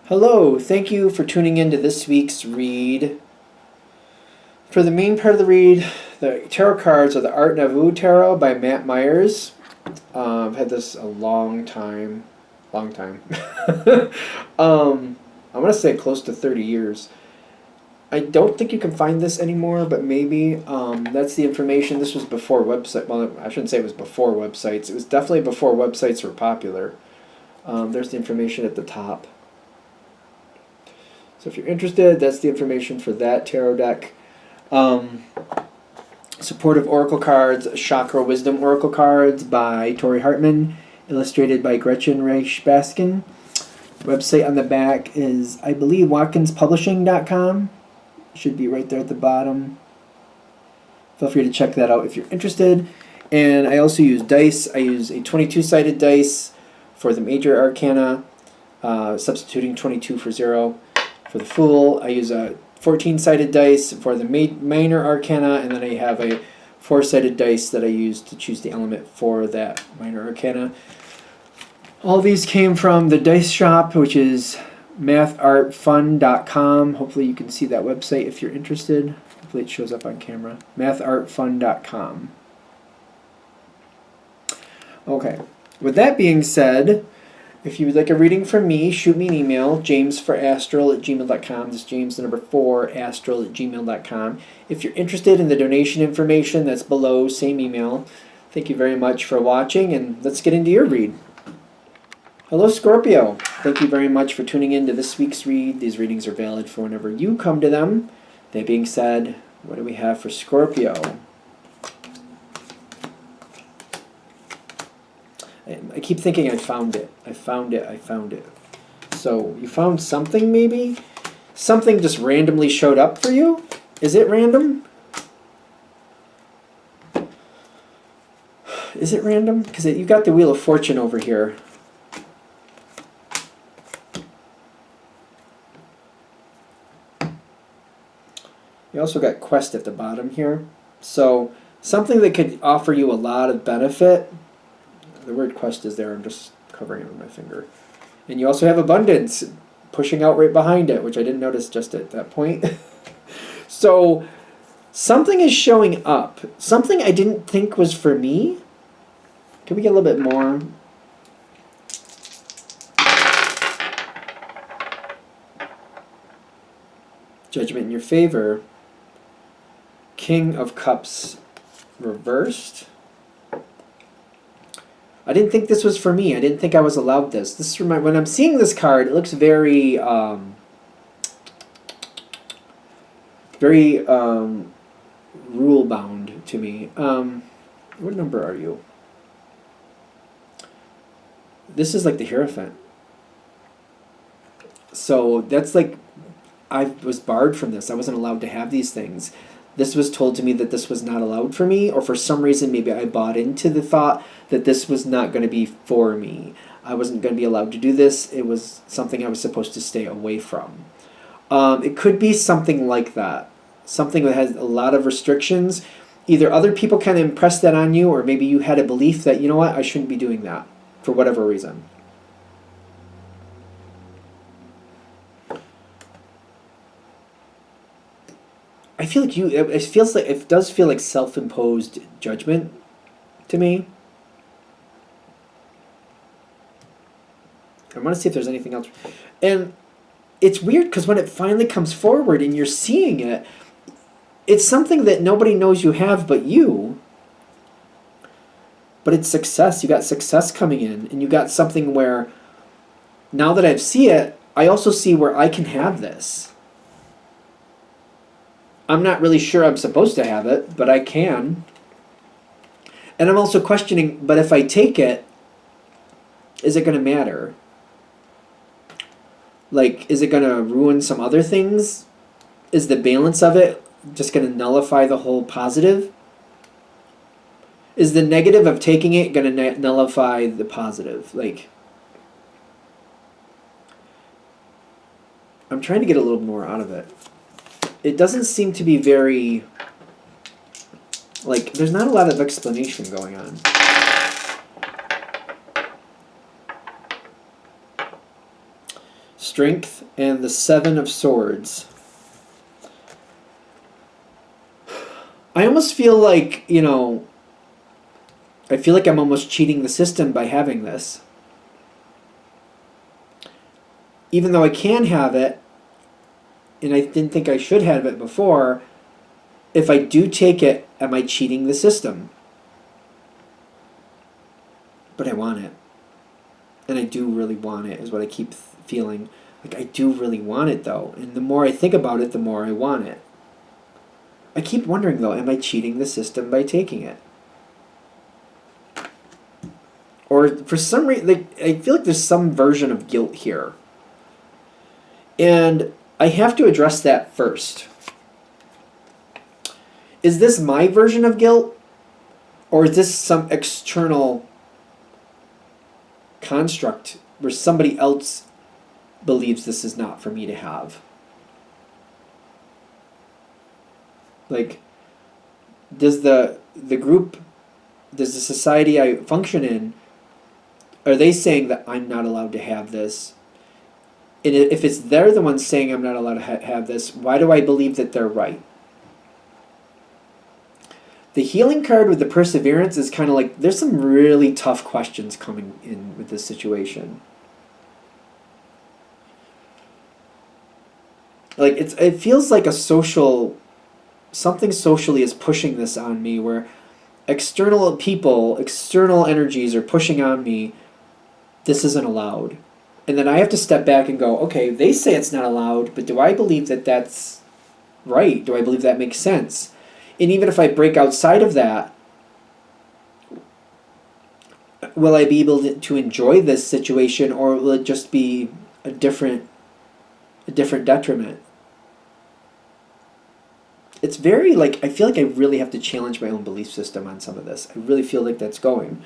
Hello, thank you for tuning in to this week's read. For the main part of the read, the tarot cards are the Art Nouveau Tarot by Matt Myers. I've had this a long time. I'm going to say close to 30 years. I don't think you can find this anymore, but maybe. That's the information. This was before website. Well, I shouldn't say it was before websites. It was definitely before websites were popular. There's the information at the top. So if you're interested, that's the information for that tarot deck. Supportive Oracle cards, Chakra Wisdom Oracle cards by Tori Hartman, illustrated by Gretchen Reich Baskin. Website on the back is, I believe, watkinspublishing.com. Should be right there at the bottom. Feel free to check that out if you're interested. And I also use dice. I use a 22-sided dice for the major arcana, substituting 22 for 0. For the Fool, I use a 14-sided dice for the minor arcana, and then I have a 4-sided dice that I use to choose the element for that minor arcana. All these came from the dice shop, which is mathartfun.com. Hopefully you can see that website if you're interested. Hopefully it shows up on camera. mathartfun.com. Okay. With that being said, if you would like a reading from me, shoot me an email, jamesforastral@gmail.com. This is James, the number 4, astral@gmail.com. If you're interested in the donation information, that's below, same email. Thank you very much for watching, and let's get into your read. Hello, Scorpio. Thank you very much for tuning in to this week's read. These readings are valid for whenever you come to them. That being said, what do we have for Scorpio? I keep thinking I found it. I found it. So, you found something maybe? Something just randomly showed up for you? Is it random? Is it random? Because you've got the Wheel of Fortune over here. You also got Quest at the bottom here. So, something that could offer you a lot of benefit. The word Quest is there. I'm just covering it with my finger. And you also have Abundance pushing out right behind it, which I didn't notice just at that point. So, something is showing up. Something I didn't think was for me. Can we get a little bit more? Judgment in your favor. King of Cups reversed. I didn't think this was for me. I didn't think I was allowed this. This is when I'm seeing this card, it looks very, rule-bound to me. What number are you? This is like the Hierophant. So that's like, I was barred from this. I wasn't allowed to have these things. This was told to me that this was not allowed for me, or for some reason maybe I bought into the thought that this was not going to be for me. I wasn't going to be allowed to do this. It was something I was supposed to stay away from. It could be something like that. Something that has a lot of restrictions. Either other people kind of impressed that on you, or maybe you had a belief that, you know what, I shouldn't be doing that for whatever reason. I feel like it does feel like self-imposed judgment to me. I want to see if there's anything else. And it's weird because when it finally comes forward and you're seeing it, it's something that nobody knows you have but you. But it's success. You got success coming in, and you got something where now that I see it, I also see where I can have this. I'm not really sure I'm supposed to have it, but I can. And I'm also questioning, but if I take it, is it going to matter? Like, is it going to ruin some other things? Is the balance of it just going to nullify the whole positive? Is the negative of taking it going to nullify the positive? Like, I'm trying to get a little more out of it. It doesn't seem to be very, like, there's not a lot of explanation going on. Strength, and the Seven of Swords. I almost feel like, I feel like I'm almost cheating the system by having this. Even though I can have it, and I didn't think I should have it before, if I do take it, am I cheating the system? But I want it. And I do really want it, is what I keep feeling. Like, I do really want it, though. And the more I think about it, the more I want it. I keep wondering, though, am I cheating the system by taking it? Or for some reason, I feel like there's some version of guilt here. And I have to address that first. Is this my version of guilt? Or is this some external construct where somebody else believes this is not for me to have? Like, does the group, does the society I function in, are they saying that I'm not allowed to have this? And if it's they're the ones saying I'm not allowed to have this, why do I believe that they're right? The healing card with the perseverance is kind of like, there's some really tough questions coming in with this situation. Like, it feels like something socially is pushing this on me, where external people, external energies are pushing on me, this isn't allowed. And then I have to step back and go, okay, they say it's not allowed, but do I believe that that's right? Do I believe that makes sense? And even if I break outside of that, will I be able to enjoy this situation, or will it just be a different detriment? It's very, like, I feel like I really have to challenge my own belief system on some of this. I really feel like that's going.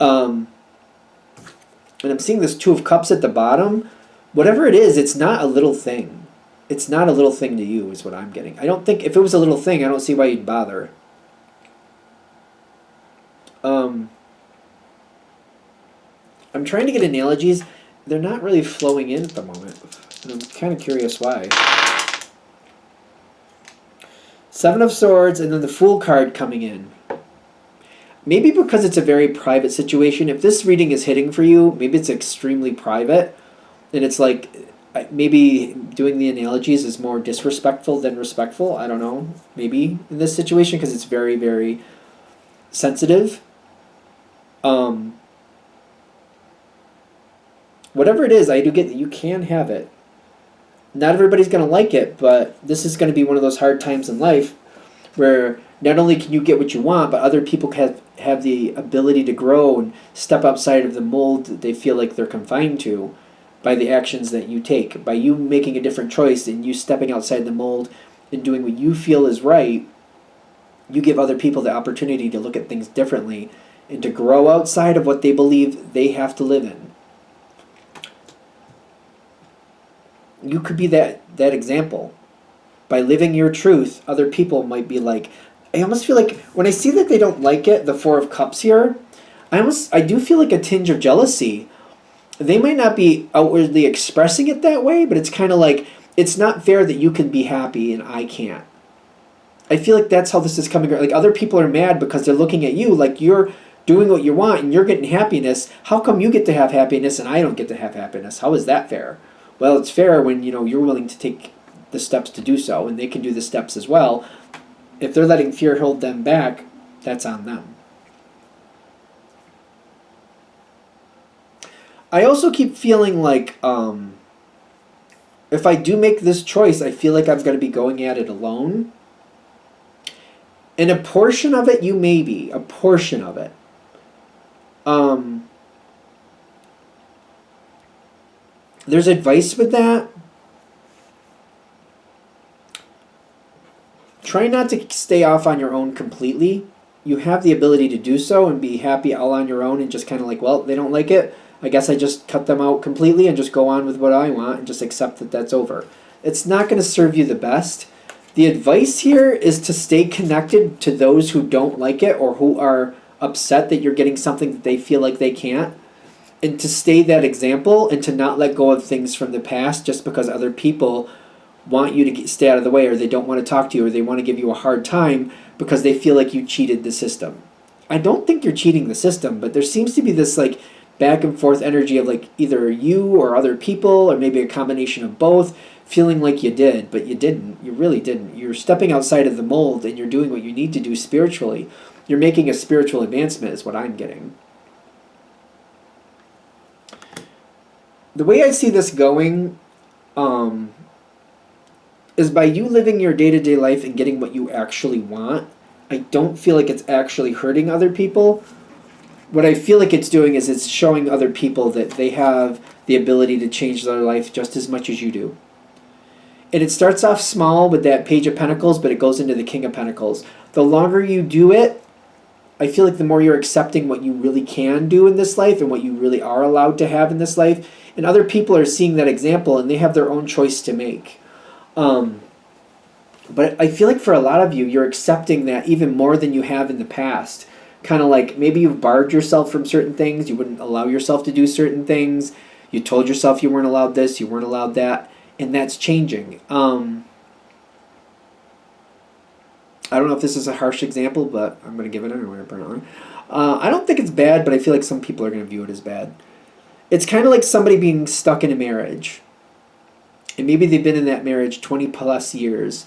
And I'm seeing this Two of Cups at the bottom. Whatever it is, it's not a little thing. It's not a little thing to you, is what I'm getting. I don't think, if it was a little thing, I don't see why you'd bother. I'm trying to get analogies. They're not really flowing in at the moment. And I'm kind of curious why. Seven of Swords, and then the Fool card coming in. Maybe because it's a very private situation. If this reading is hitting for you, maybe it's extremely private. And it's like, maybe doing the analogies is more disrespectful than respectful. I don't know. Maybe in this situation, because it's very, very sensitive. Whatever it is, I do get that you can have it. Not everybody's going to like it, but this is going to be one of those hard times in life where not only can you get what you want, but other people have the ability to grow and step outside of the mold that they feel like they're confined to by the actions that you take. By you making a different choice and you stepping outside the mold and doing what you feel is right, you give other people the opportunity to look at things differently and to grow outside of what they believe they have to live in. You could be that example. By living your truth, other people might be like, I almost feel like when I see that they don't like it, the Four of Cups here, I do feel like a tinge of jealousy. They might not be outwardly expressing it that way, but it's kind of like, it's not fair that you can be happy and I can't. I feel like that's how this is coming. Like, other people are mad because they're looking at you like you're doing what you want and you're getting happiness. How come you get to have happiness and I don't get to have happiness? How is that fair? Well, it's fair when, you're willing to take the steps to do so, and they can do the steps as well. If they're letting fear hold them back, that's on them. I also keep feeling like if I do make this choice, I feel like I'm going to be going at it alone. And a portion of it, you may be. A portion of it. There's advice with that. Try not to stay off on your own completely. You have the ability to do so and be happy all on your own and just kind of like, well, they don't like it. I guess I just cut them out completely and just go on with what I want and just accept that that's over. It's not going to serve you the best. The advice here is to stay connected to those who don't like it or who are upset that you're getting something that they feel like they can't. And to stay that example and to not let go of things from the past just because other people want you to stay out of the way, or they don't want to talk to you, or they want to give you a hard time because they feel like you cheated the system. I don't think you're cheating the system, but there seems to be this like back and forth energy of like either you or other people, or maybe a combination of both, feeling like you did, but you didn't. You really didn't. You're stepping outside of the mold and you're doing what you need to do spiritually. You're making a spiritual advancement is what I'm getting. The way I see this going is by you living your day-to-day life and getting what you actually want. I don't feel like it's actually hurting other people. What I feel like it's doing is it's showing other people that they have the ability to change their life just as much as you do. And it starts off small with that Page of Pentacles, but it goes into the King of Pentacles. The longer you do it, I feel like the more you're accepting what you really can do in this life and what you really are allowed to have in this life. And other people are seeing that example and they have their own choice to make. But I feel like for a lot of you, you're accepting that even more than you have in the past. Kind of like maybe you've barred yourself from certain things. You wouldn't allow yourself to do certain things. You told yourself you weren't allowed this, you weren't allowed that. And that's changing. I don't know if this is a harsh example, but I'm going to give it anyway, apparently. I don't think it's bad, but I feel like some people are going to view it as bad. It's kind of like somebody being stuck in a marriage. And maybe they've been in that marriage 20 plus years.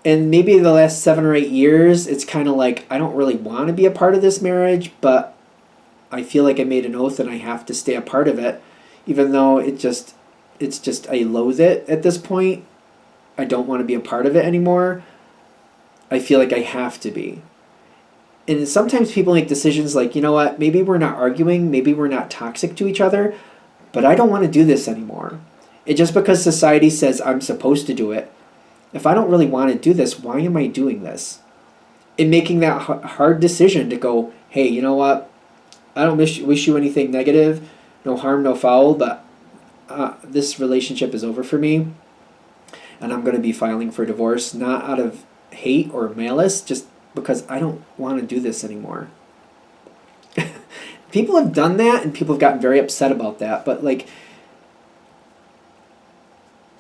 And maybe the last 7 or 8 years, it's kind of like, I don't really want to be a part of this marriage, but I feel like I made an oath and I have to stay a part of it. Even though it's just, I loathe it at this point. I don't want to be a part of it anymore. I feel like I have to be. And sometimes people make decisions like, you know what, maybe we're not arguing, maybe we're not toxic to each other, but I don't want to do this anymore. And just because society says I'm supposed to do it, if I don't really want to do this, why am I doing this? And making that hard decision to go, hey, you know what, I don't wish you anything negative, no harm, no foul, but this relationship is over for me, and I'm going to be filing for divorce, not out of hate or malice, just because I don't want to do this anymore. People have done that, and people have gotten very upset about that, but like,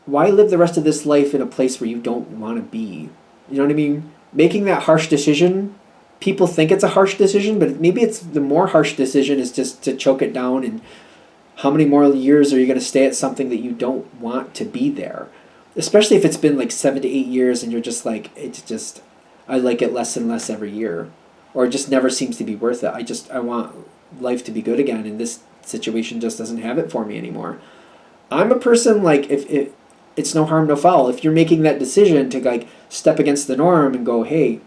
why live the rest of this life in a place where you don't want to be? You know what I mean? Making that harsh decision, people think it's a harsh decision, but maybe it's the more harsh decision is just to choke it down. And how many more years are you going to stay at something that you don't want to be there? Especially if it's been like 7 to 8 years and you're just like, it's just, I like it less and less every year. Or it just never seems to be worth it. I want life to be good again, and this situation just doesn't have it for me anymore. I'm a person like, if it's no harm, no foul. If you're making that decision to like step against the norm and go, hey,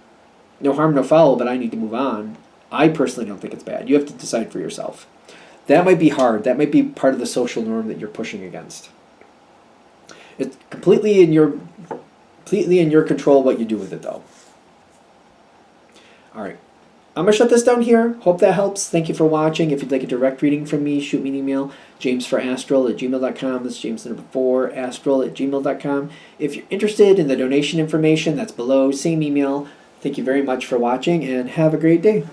no harm, no foul, but I need to move on, I personally don't think it's bad. You have to decide for yourself. That might be hard. That might be part of the social norm that you're pushing against. It's completely in your control what you do with it, though. All right. I'm going to shut this down here. Hope that helps. Thank you for watching. If you'd like a direct reading from me, shoot me an email, jamesforastral@gmail.com. That's James number 4, astral@gmail.com. If you're interested in the donation information, that's below. Same email. Thank you very much for watching, and have a great day.